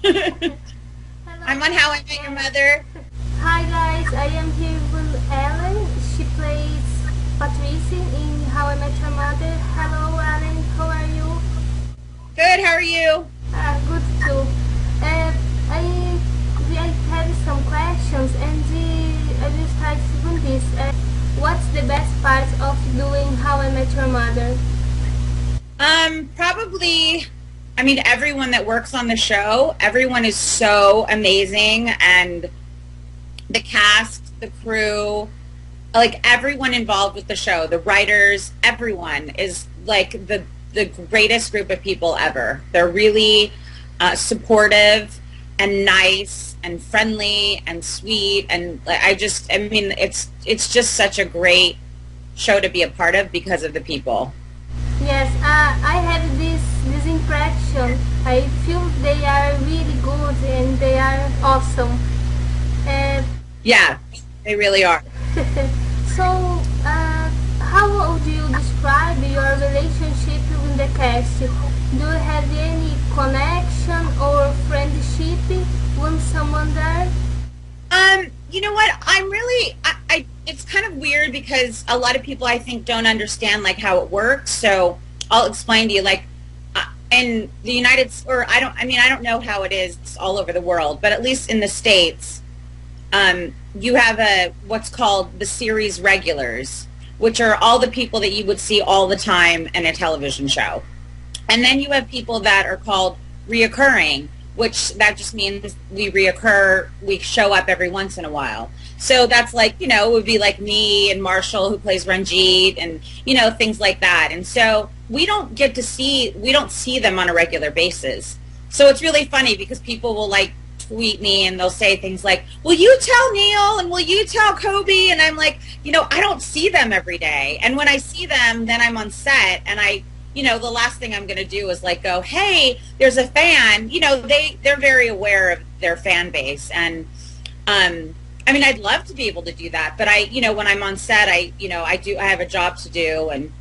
I'm on How I Met Your Mother. Hi guys, I am here with Ellen. She plays Patrice in How I Met Your Mother. Hello Ellen, how are you? Good, how are you? Good too. I have some questions and I will start with this. What's the best part of doing How I Met Your Mother? Probably, I mean, everyone that works on the show, everyone is so amazing, and the cast, the crew, like everyone involved with the show, the writers, everyone is like the greatest group of people ever. They're really supportive and nice and friendly and sweet, and I mean, it's just such a great show to be a part of because of the people. Yes, I have this impression. I feel they are really good and they are awesome. Uh, Yeah, they really are. so, how would you describe your relationship with the cast? Do you have any connection or friendship with someone there? You know what? I'm really, it's kind of weird because a lot of people I think don't understand like how it works. So I'll explain to you like in the or I don't know how it is all over the world, but at least in the States, you have what's called the series regulars, which are all the people that you would see all the time in a television show. And then you have people that are called reoccurring, which that just means we reoccur, we show up every once in a while. So that's like, it would be like me and Marshall who plays Ranjit and, things like that. And so we don't see them on a regular basis. So it's really funny because people will like tweet me and they'll say things like, will you tell Neil and will you tell Kobe? And I'm like, I don't see them every day. And when I see them, then I'm on set and the last thing I'm going to do is like go, hey, there's a fan. They're very aware of their fan base. And I mean, I'd love to be able to do that. But when I'm on set, I have a job to do. And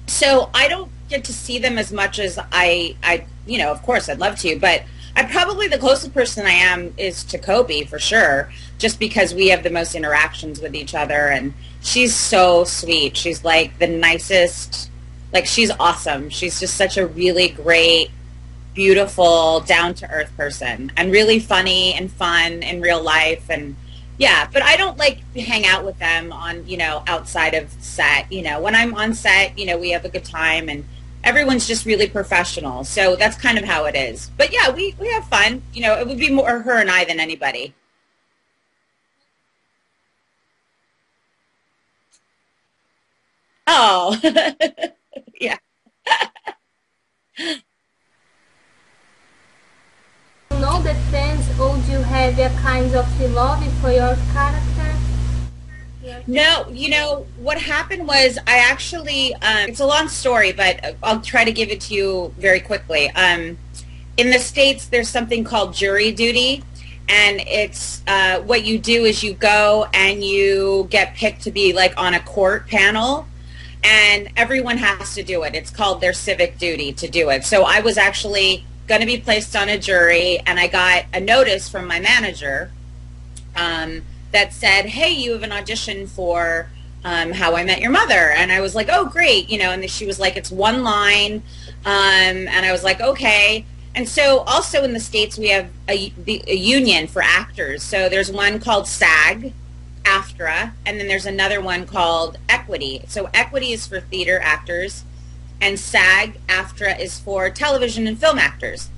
so I don't get to see them as much as of course I'd love to. But the closest person I am is to Kobe for sure, just because we have the most interactions with each other. And she's so sweet. She's like the nicest. Like, she's awesome. She's just such a really great, beautiful, down-to-earth person and really funny and fun in real life. And, yeah, but I don't, like, hang out with them on, outside of set. When I'm on set, we have a good time and everyone's just really professional. So that's kind of how it is. But, yeah, we have fun. It would be more her and I than anybody. Oh, yeah. You know that fans would you have a kind of love for your character? Yes. No, what happened was I actually, it's a long story, but I'll try to give it to you very quickly. In the States, there's something called jury duty, and it's what you do is you go and you get picked to be like on a court panel, and everyone has to do it. It's called their civic duty to do it. So I was actually going to be placed on a jury, and I got a notice from my manager that said, hey, you have an audition for How I Met Your Mother. And I was like, oh, great. And then she was like, it's one line. And I was like, okay. And so also in the States, we have a union for actors. So there's one called SAG, AFTRA, and then there's another one called Equity. So Equity is for theater actors, and SAG, AFTRA is for television and film actors.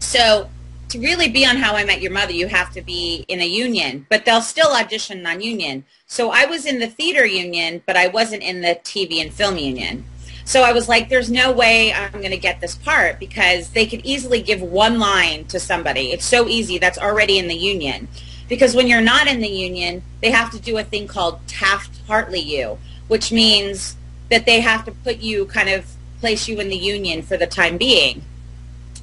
So to really be on How I Met Your Mother, you have to be in a union, but they'll still audition non-union. So I was in the theater union, but I wasn't in the TV and film union. So I was like, there's no way I'm going to get this part because they could easily give one line to somebody. It's so easy. That's already in the union. Because when you're not in the union, they have to do a thing called Taft-Hartley you, which means that they have to put you, kind of place you in the union for the time being.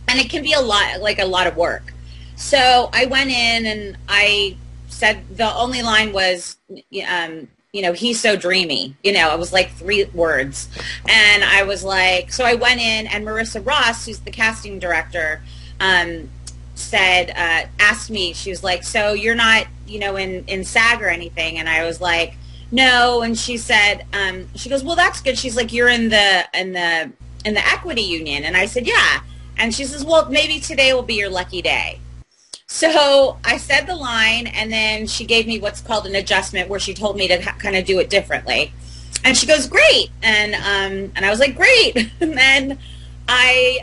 And it can be a lot of work. So I went in and I said, the only line was, he's so dreamy. It was like 3 words. And I was like, so I went in and Marissa Ross, who's the casting director, said, asked me, she was like, so you're not, in SAG or anything? And I was like, no. And she said, she goes, well, that's good. She's like, you're in the equity union. And I said, yeah. And she says, well, maybe today will be your lucky day. So I said the line, and then she gave me what's called an adjustment, where she told me to kind of do it differently. And she goes, great. And I was like, great. And then I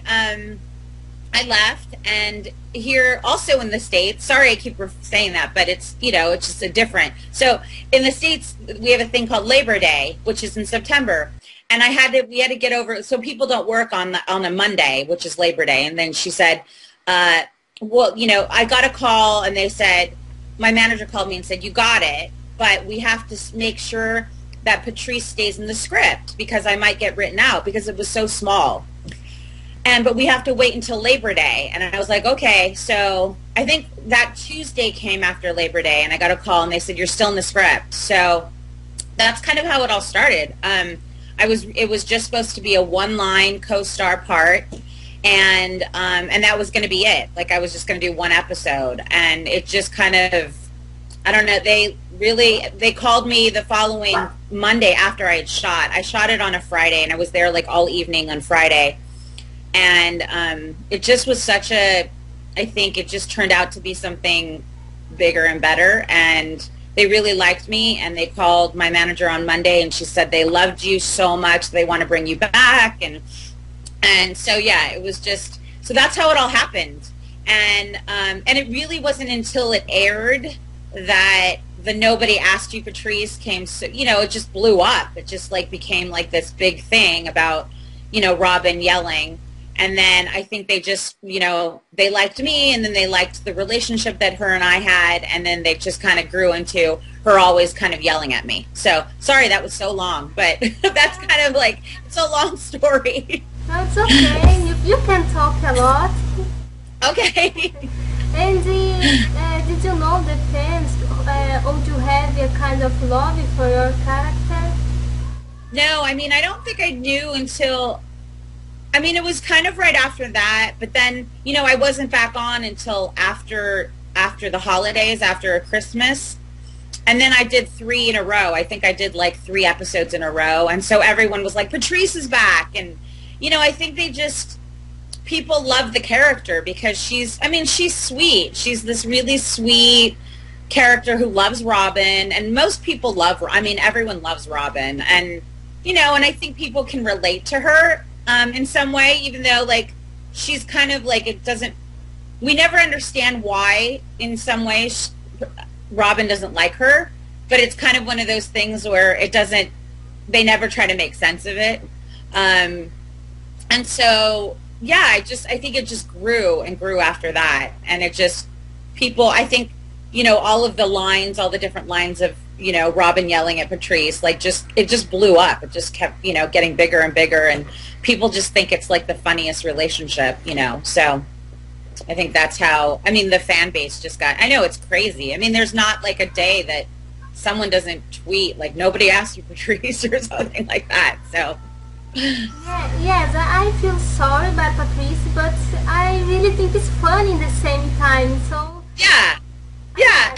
left, and here also in the States, sorry I keep saying that, but it's, it's just a different. So in the States, we have a thing called Labor Day, which is in September. And we had to get over, so people don't work on a Monday, which is Labor Day. And then she said, well, I got a call, and they said, my manager called me and said, you got it, but we have to make sure that Patrice stays in the script, because I might get written out because it was so small. But we have to wait until Labor Day. And I was like, okay. So I think that Tuesday came after Labor Day, and I got a call, and they said, you're still in the script. So that's kind of how it all started. It was just supposed to be a one-line co-star part. And that was going to be it. Like, I was just going to do one episode, and it just kind of, I don't know. They called me the following Monday after I had shot. I shot it on a Friday, and I was there like all evening on Friday. And it just was I think it just turned out to be something bigger and better. And they really liked me, and they called my manager on Monday, and she said they loved you so much, they want to bring you back. And so, yeah, it was just, so that's how it all happened. And it really wasn't until it aired that the Nobody Asked You Patrice came, so, it just blew up. It just like became like this big thing about, Robin yelling. And then I think they just, they liked me, and then they liked the relationship that her and I had, and then they just kind of grew into her always kind of yelling at me. So, sorry that was so long, but that's kind of like, it's a long story. No, it's okay. You can talk a lot. Okay. And did you know the fans, or do you have a kind of love for your character? No, I mean, I don't think I knew until, I mean, it was kind of right after that, but then, I wasn't back on until after the holidays, after Christmas. And then I did 3 in a row. I think I did like 3 episodes in a row. And so everyone was like, Patrice is back. And, I think people love the character because she's sweet. She's this really sweet character who loves Robin. And most people everyone loves Robin. And, and I think people can relate to her in some way, even though, like, she's kind of like, we never understand why, in some ways, Robin doesn't like her, but it's kind of one of those things where they never try to make sense of it. And so, yeah, I think it just grew and grew after that. And it just, I think, all of the lines, all the different lines of, Robin yelling at Patrice, like, it just blew up. It just kept, getting bigger and bigger, and people just think it's like the funniest relationship, so I think that's how, the fan base just I know it's crazy. There's not like a day that someone doesn't tweet, like, Nobody Asked You Patrice or something like that, so. Yes, I feel sorry about Patrice, but I really think it's funny at the same time, so. Yeah,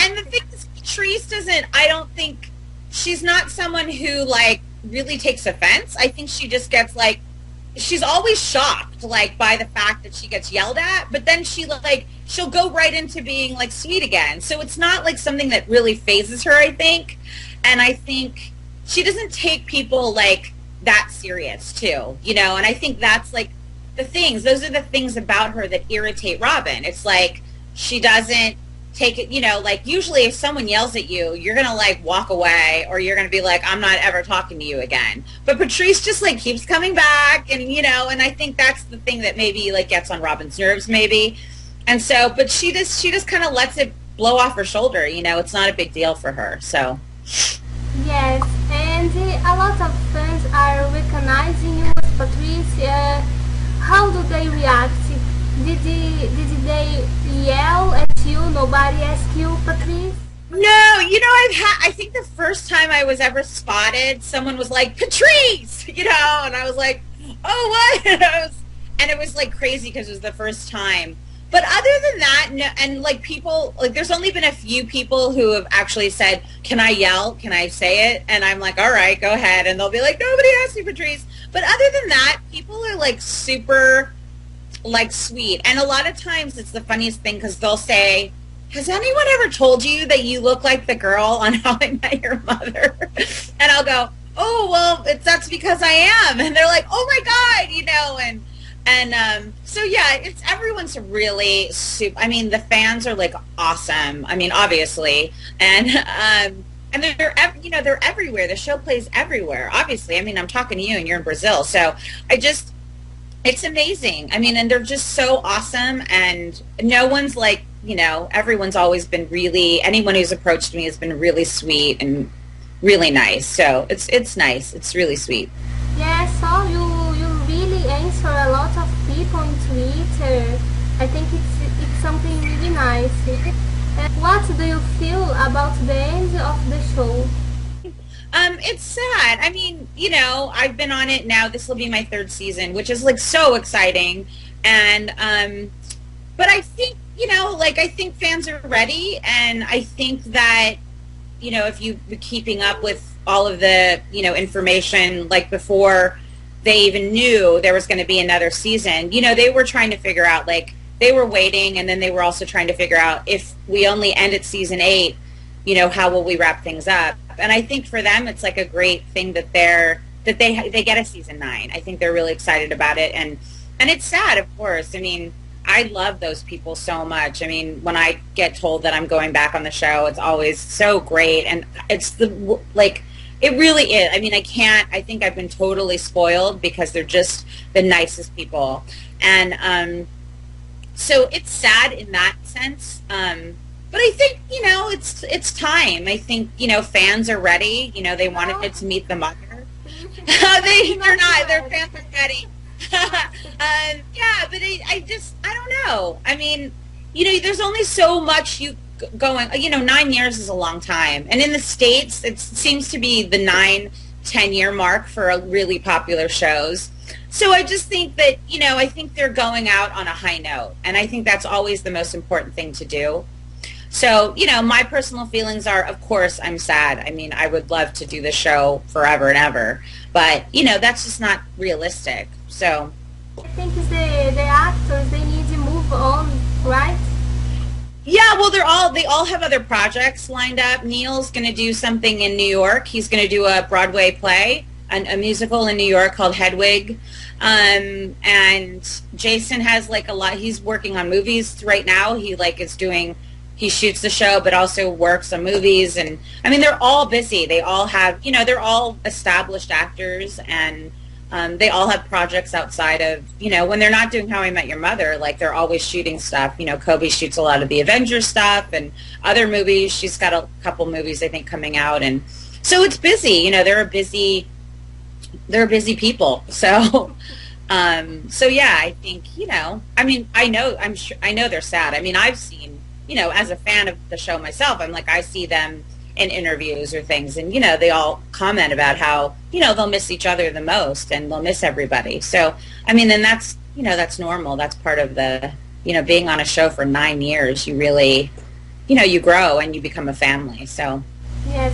and the thing is, Patrice I don't think, she's not someone who, like, really takes offense. I think she just gets, like, she's always shocked, like, by the fact that she gets yelled at, but then she'll go right into being, like, sweet again. So it's not, like, something that really phases her, I think. And I think she doesn't take people, like, that serious, too, and I think that's, like, those are the things about her that irritate Robin. It's like, she doesn't take it, like, usually if someone yells at you, you're gonna, like, walk away, or you're gonna be like, I'm not ever talking to you again. But Patrice just, like, keeps coming back, and, and I think that's the thing that maybe, like, gets on Robin's nerves, maybe. And so, but she just kind of lets it blow off her shoulder, it's not a big deal for her, so. Yes, and a lot of fans are recognizing you as Patrice. How do they react? Did they yell at you? Nobody asked you, Patrice? No, I think the first time I was ever spotted, someone was like, Patrice, and I was like, oh, what? And it was like crazy because it was the first time. But other than that, no, and like people, like there's only been a few people who have actually said, "Can I yell? Can I say it?" And I'm like, "All right, go ahead." And they'll be like, "Nobody asked you, Patrice." But other than that, people are like super like sweet. And a lot of times it's the funniest thing because they'll say, "Has anyone ever told you that you look like the girl on How I Met Your Mother?" And I'll go, "Oh, well, that's because I am." And they're like, "Oh my God," you know, and so yeah, it's everyone's really super. I mean, the fans are like awesome. I mean, obviously, and they're everywhere. The show plays everywhere. Obviously, I mean, I'm talking to you, and you're in Brazil, so it's amazing. I mean, and they're just so awesome, and no one's like, everyone's always been really. Anyone who's approached me has been really sweet and really nice. So it's nice. It's really sweet. Yeah, so you really answer a lot of people in Twitter. I think it's something really nice. What do you feel about the end of the show? It's sad. I mean, I've been on it now. This will be my third season, which is like so exciting. And but I think, I think fans are ready, and I think that if you were keeping up with all of the, information, like before they even knew there was going to be another season, they were trying to figure out, like, they were waiting, and then they were also trying to figure out if we only end at season 8, how will we wrap things up? And I think for them, it's like a great thing that they get a season 9. I think they're really excited about it, and it's sad, of course. I mean, I love those people so much. I mean, when I get told that I'm going back on the show, it's always so great. And it's it really is. I mean, I think I've been totally spoiled because they're just the nicest people. And so it's sad in that sense. But I think, it's time. I think, fans are ready. They wanted it to meet the mother. They're not. Their fans are ready. Yeah, but I don't know. I mean, there's only so much going. 9 years is a long time, and in the States, it seems to be the 9-10 year mark for really popular shows. So I just think that I think they're going out on a high note, and I think that's always the most important thing to do. So, my personal feelings are, of course, I'm sad. I mean, I would love to do the show forever and ever, but that's just not realistic. So I think the actors, they need to move on, right? yeah, well, they all have other projects lined up. Neil's going to do something in New York. He's going to do a Broadway play, a musical in New York called Hedwig. And Jason has like a lot. He's working on movies right now. He shoots the show, but also works on movies. And I mean, they're all busy. They all have, they're all established actors, and they all have projects outside of, when they're not doing How I Met Your Mother, like they're always shooting stuff. Kobe shoots a lot of the Avengers stuff and other movies. She's got a couple movies, I think, coming out. And so it's busy. They're a busy people. So, so yeah, I think, I mean, I know they're sad. I mean, I've seen, as a fan of the show myself, I'm like, I see them in interviews or things, and they all comment about how they'll miss each other the most, and they'll miss everybody. So I mean, and that's that's normal. That's part of the being on a show for 9 years. You really you grow and you become a family. So Yes.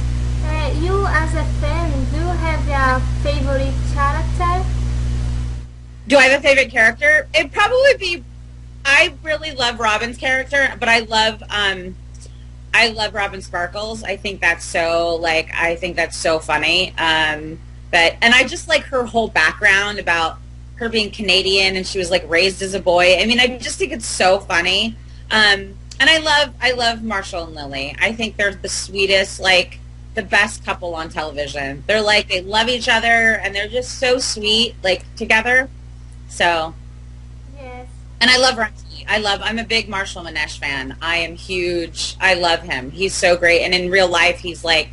You as a fan, do you have a favorite character? do I have a favorite character? It'd probably be, I really love Robin's character, but I love Robin Sparkles. I think that's so funny. And I just like her whole background about her being Canadian, and she was like raised as a boy. I mean, I just think it's so funny. And I love Marshall and Lily. I think they're the sweetest, like the best couple on television. They're like, they love each other, and they're just so sweet, like together. So, Yes. and I love Ronti. I'm a big Marshall Manesh fan. I am huge. I love him. He's so great. And in real life, he's like,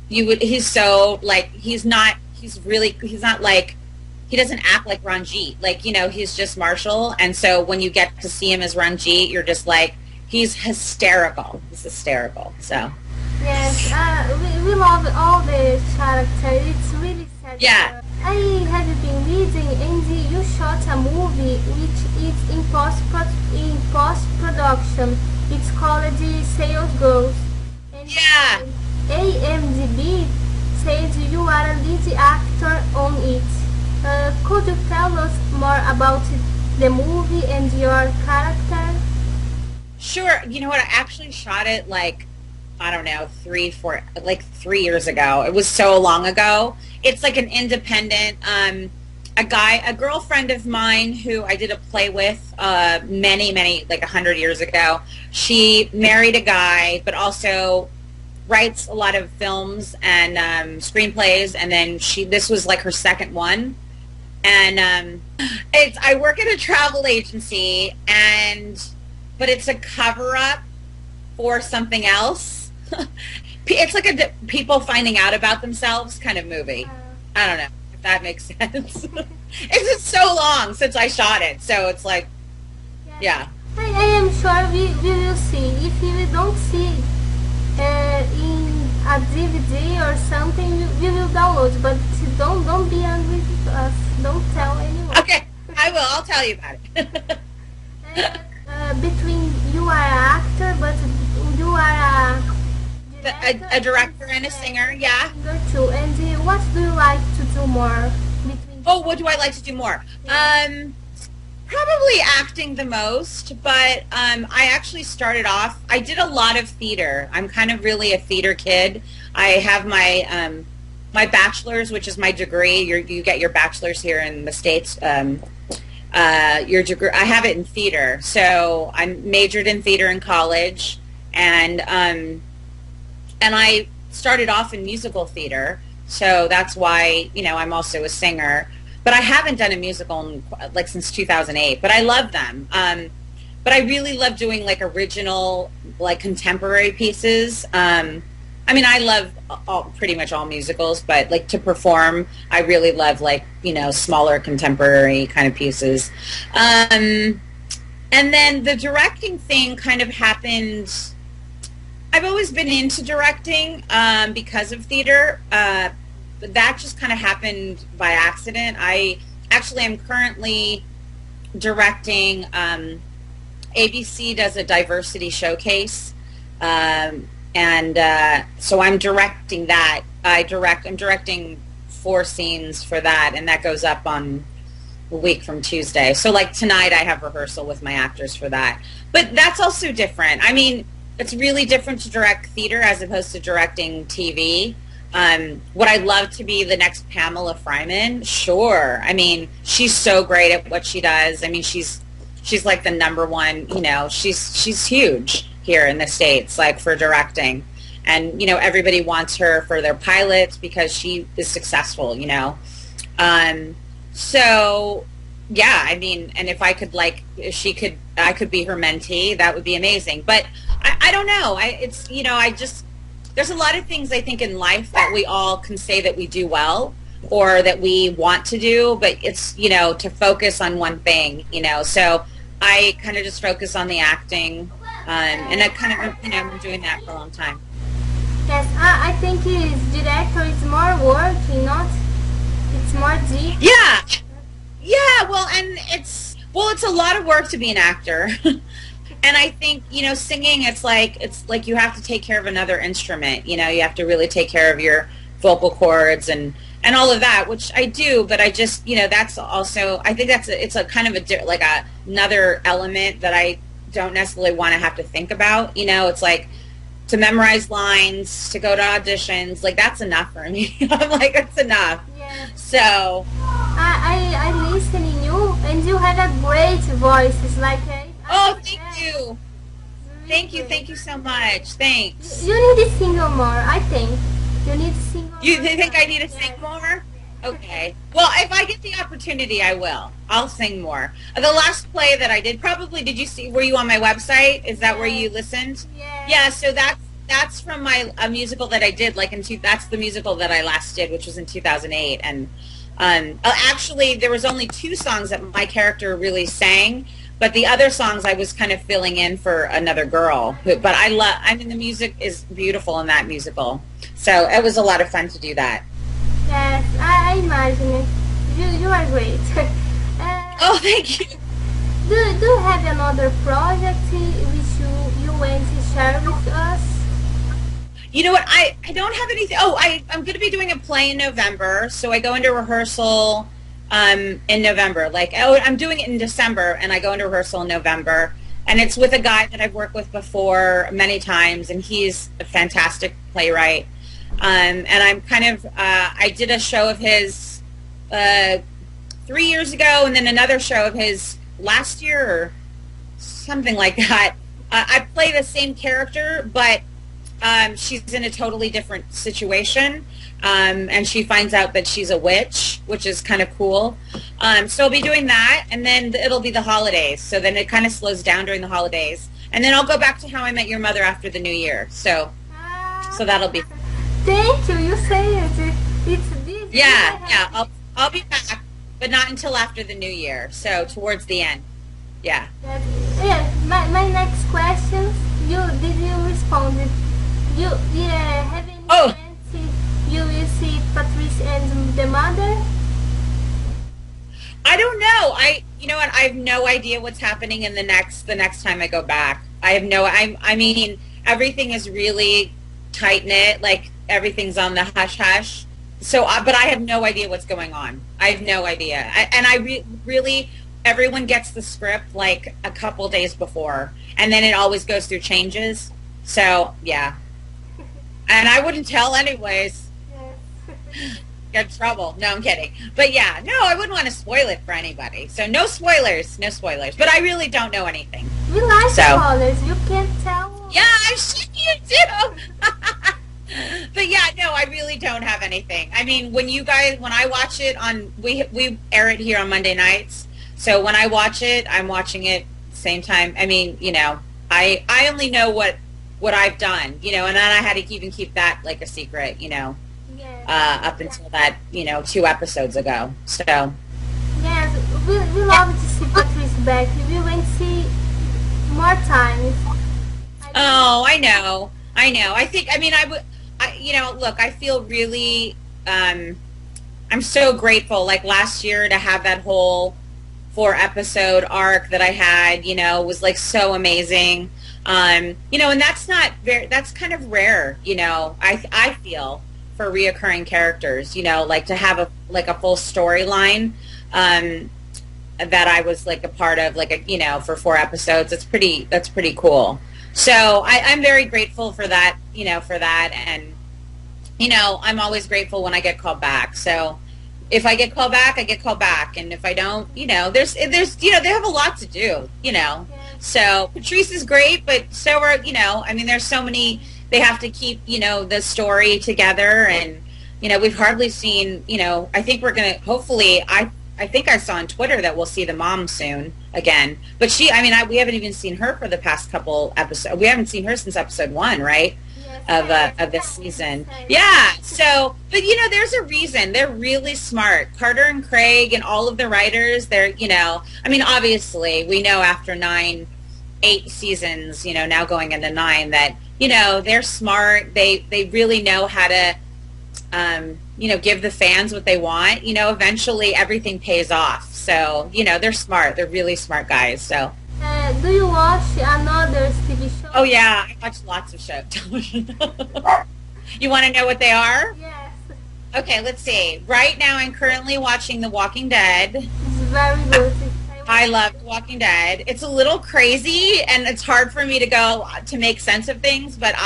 he's so like, he's not like, he doesn't act like Ranjit. Like, he's just Marshall. And so when you get to see him as Ranjit, you're just like, he's hysterical. He's hysterical. So. Yes, we love all the characters. It's really sad. Yeah. I have been reading, and you shot a movie which is in post production. It's called the Sales Girls, and Yeah. AMDb says you are a lead actor on it. Could you tell us more about the movie and your character? Sure. You know what? I actually shot it like, I don't know, 3 years ago. It was so long ago. It's like an independent, a girlfriend of mine who I did a play with many, like 100 years ago. She married a guy, but also writes a lot of films and screenplays. And then this was like her second one. And I work at a travel agency, but it's a cover-up for something else. It's like a people finding out about themselves kind of movie. I don't know if that makes sense. It's just so long since I shot it, so it's like, yeah. I am sure we will see. If we don't see in a DVD or something, we will download. But don't be angry with us. Don't tell anyone. Okay, I will. I'll tell you about it. Between you are an actor, but you are a director and a singer, yeah. Singer too. And what do you like to do more? What do I like to do more? Yeah. Probably acting the most, but I actually started off, I did a lot of theater. I'm kind of really a theater kid. I have my my bachelor's, which is my degree. You get your bachelor's here in the States. Your degree, I have it in theater. So I majored in theater in college, and I started off in musical theater. So that's why, I'm also a singer. But I haven't done a musical since 2008. But I love them. But I really love doing original, contemporary pieces. I love pretty much all musicals, but to perform, I really love smaller contemporary kind of pieces. And then the directing thing kind of happened. I've always been into directing because of theater. But that just kind of happened by accident. I actually am currently directing. ABC does a diversity showcase. So I'm directing that. I'm directing 4 scenes for that, and that goes up on a week from Tuesday. So tonight I have rehearsal with my actors for that. But that's also different. It's really different to direct theater as opposed to directing TV. Would I love to be the next Pamela Fryman? Sure. She's so great at what she does. She's like the number one, she's huge here in the States, for directing. And, everybody wants her for their pilots because she is successful, So, yeah, and if I could, I could be her mentee, that would be amazing. But I don't know. There's a lot of things I think in life that we all can say that we do well or that we want to do, but it's, to focus on one thing, So I kind of just focus on the acting. And I kind of, been doing that for a long time. Yes, I think director is more work, it's more deep. Yeah, yeah. Well, and it's a lot of work to be an actor, and I think singing. It's like you have to take care of another instrument. You have to really take care of your vocal cords and all of that, which I do. But I just that's also I think it's a kind of another element that I don't necessarily want to have to think about. It's to memorize lines, to go to auditions, that's enough for me. I'm it's enough. Yeah. So I listen in you, and you have a great voice. It's thank you. Thank you so much. Thanks. You need to sing more, I think. You need to sing more. You think I need to sing more? Okay. Well, if I get the opportunity, I will. I'll sing more. The last play that I did, did you see, were you on my website? Is that where you listened? Yeah. Yeah, so that's from a musical that I did, that's the musical that I last did, which was in 2008. And actually, there was only 2 songs that my character really sang, but the other songs I was kind of filling in for another girl. But the music is beautiful in that musical. So it was a lot of fun to do that. Yes, I imagine it. You are great. Oh, thank you. Do you have another project which you want to share with us? You know what? I don't have anything. Oh, I'm going to be doing a play in November. So I go into rehearsal in November. Like, oh, I'm doing it in December, and I go into rehearsal in November. And it's with a guy that I've worked with before many times, and he's a fantastic playwright. And I'm kind of, I did a show of his 3 years ago, and then another show of his last year or something like that. I play the same character, but she's in a totally different situation, and she finds out that she's a witch, which is kind of cool. So I'll be doing that, and then it'll be the holidays. So then it kind of slows down during the holidays, and then I'll go back to How I Met Your Mother after the New Year. So that'll be. Thank you. You say it. It's this. Yeah. I'll be back, but not until after the New Year. So towards the end. Yeah. Yeah. My next question. Did you respond? Have any chance you will see Patrice and the mother? I don't know. You know what? I have no idea what's happening in the next time I go back. I have no. I mean, everything is really tight knit. Like everything's on the hush hush. So, but I have no idea what's going on. I have no idea. Really, everyone gets the script like a couple days before, and then it always goes through changes. So yeah. And I wouldn't tell anyways. Get in trouble. No, I'm kidding. But yeah, no, I wouldn't want to spoil it for anybody. So no spoilers. But I really don't know anything. We like spoilers. You can't tell. Yeah, I'm sure you do. But yeah, no, I really don't have anything. I mean, when I watch it we air it here on Monday nights. So when I watch it, I'm watching it same time. I mean, you know, I only know what I've done, you know, and then I had to even keep that like a secret, you know, up until that, you know, 2 episodes ago. So. Yes, we love to see Patrice back. We want to see more times. Oh, I know. I think, I mean, you know, look, I feel really, I'm so grateful, like last year to have that whole 4-episode arc that I had, you know, was like so amazing. You know, and that's kind of rare, you know, I feel for reoccurring characters, you know, like to have a full storyline, that I was like a part of, like you know, for 4 episodes. That's pretty cool. So I'm very grateful for that, you know, and, you know, I'm always grateful when I get called back. So if I get called back, I get called back. And if I don't, you know, there's, you know, they have a lot to do, you know. So Patrice is great, but so are, you know, I mean, there's so many, they have to keep, you know, the story together. And, you know, we've hardly seen, you know, I think we're going to, hopefully, I think I saw on Twitter that we'll see the mom soon again. But we haven't even seen her for the past couple episodes. We haven't seen her since episode 1, right? Of this season. Yeah. So, but you know, there's a reason. They're really smart. Carter and Craig and all of the writers, they're, you know, I mean, obviously we know after 8 seasons, you know, now going into 9, that, you know, they're smart. They really know how to, you know, give the fans what they want. You know, eventually everything pays off. So, you know, they're smart. They're really smart guys. So. Do you watch another TV show? Oh yeah, I watch lots of shows. You want to know what they are? Yes. Okay, let's see. Right now, I'm currently watching The Walking Dead. It's very good. I love The Walking Dead. It's a little crazy, and it's hard for me to make sense of things. But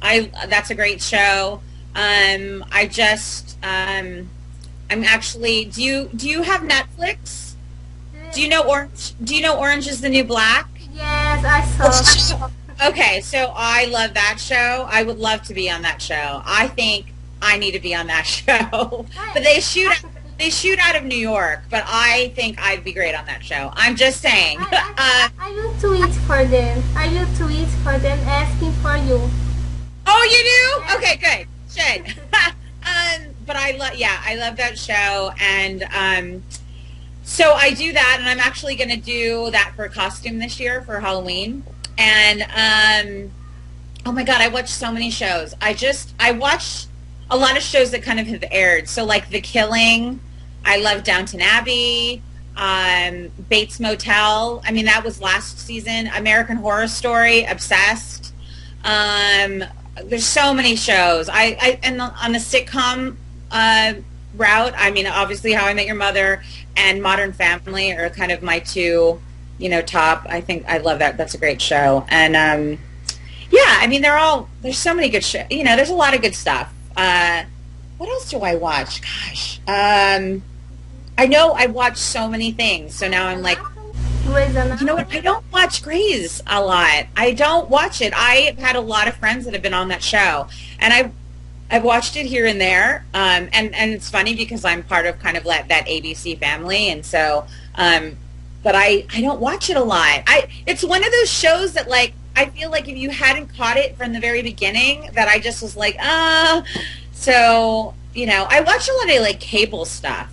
that's a great show. I'm actually. Do you have Netflix? Do you know Orange? Do you know Orange is the New Black? Yes, I saw. Okay, so I love that show. I would love to be on that show. I think I need to be on that show. But they shoot out of New York, but I think I'd be great on that show. I'm just saying. I will tweet for them. Asking for you. Oh, you do? Okay, good. Shit. But I love that show, and so I do that, and I'm actually going to do that for a costume this year for Halloween. And oh my God, I watch so many shows. I watch a lot of shows that kind of have aired. So like The Killing, I love Downton Abbey, Bates Motel. I mean, that was last season. American Horror Story, obsessed. There's so many shows. And on the sitcom route, I mean, obviously How I Met Your Mother and Modern Family are kind of my two, top. I think I love that. That's a great show. And yeah, I mean, there's so many good shows. There's a lot of good stuff. What else do I watch? Gosh. I know I watch so many things. So now I'm like, you know what? I don't watch Grey's a lot. I don't watch it. I've had a lot of friends that have been on that show, and I've watched it here and there. And it's funny because I'm part of kind of that ABC family, and so, but I don't watch it a lot. It's one of those shows that like I feel like if you hadn't caught it from the very beginning, that I just was like, So I watch a lot of like cable stuff.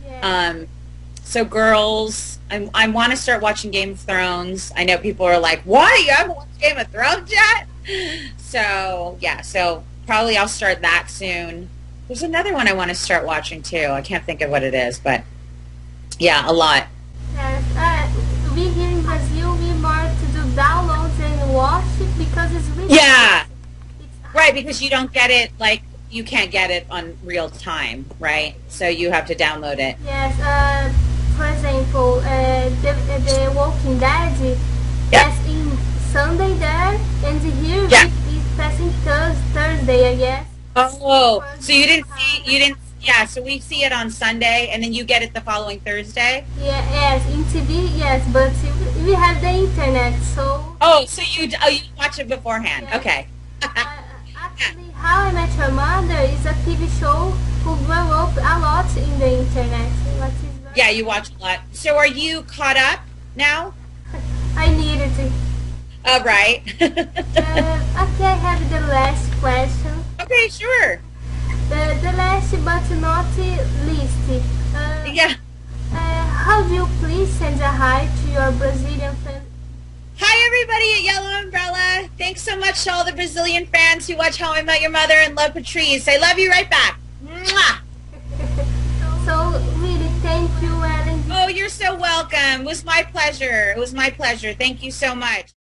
Yeah. So Girls. I want to start watching Game of Thrones. I know people are like, what? You haven't watched Game of Thrones yet? So, yeah. So probably I'll start that soon. There's another one I want to start watching, too. I can't think of what it is, but, yeah, a lot. Yes. We here in Brazil, we more to do downloads and watch it because it's really... Yeah. Right, because you don't get it, like, you can't get it on real time, right? So you have to download it. Yes, for example, the Walking Dead, that's in Sunday there, and here it's passing Thursday, I guess. Oh, so you didn't, so we see it on Sunday, and then you get it the following Thursday? Yeah, yes, in TV, yes, but we have the internet, so... Oh, so you watch it beforehand, okay. Actually, How I Met Your Mother is a TV show who grew up a lot in the internet. Yeah, you watch a lot. So are you caught up now? I needed to. Oh, right. Okay, I have the last question. Okay, sure. The last but not least. Yeah. How do you please send a hi to your Brazilian fans? Hi, everybody at Yellow Umbrella. Thanks so much to all the Brazilian fans who watch How I Met Your Mother and love Patrice. I love you right back. Mwah! So, really, thank you, Ellen. Oh, you're so welcome. It was my pleasure. Thank you so much.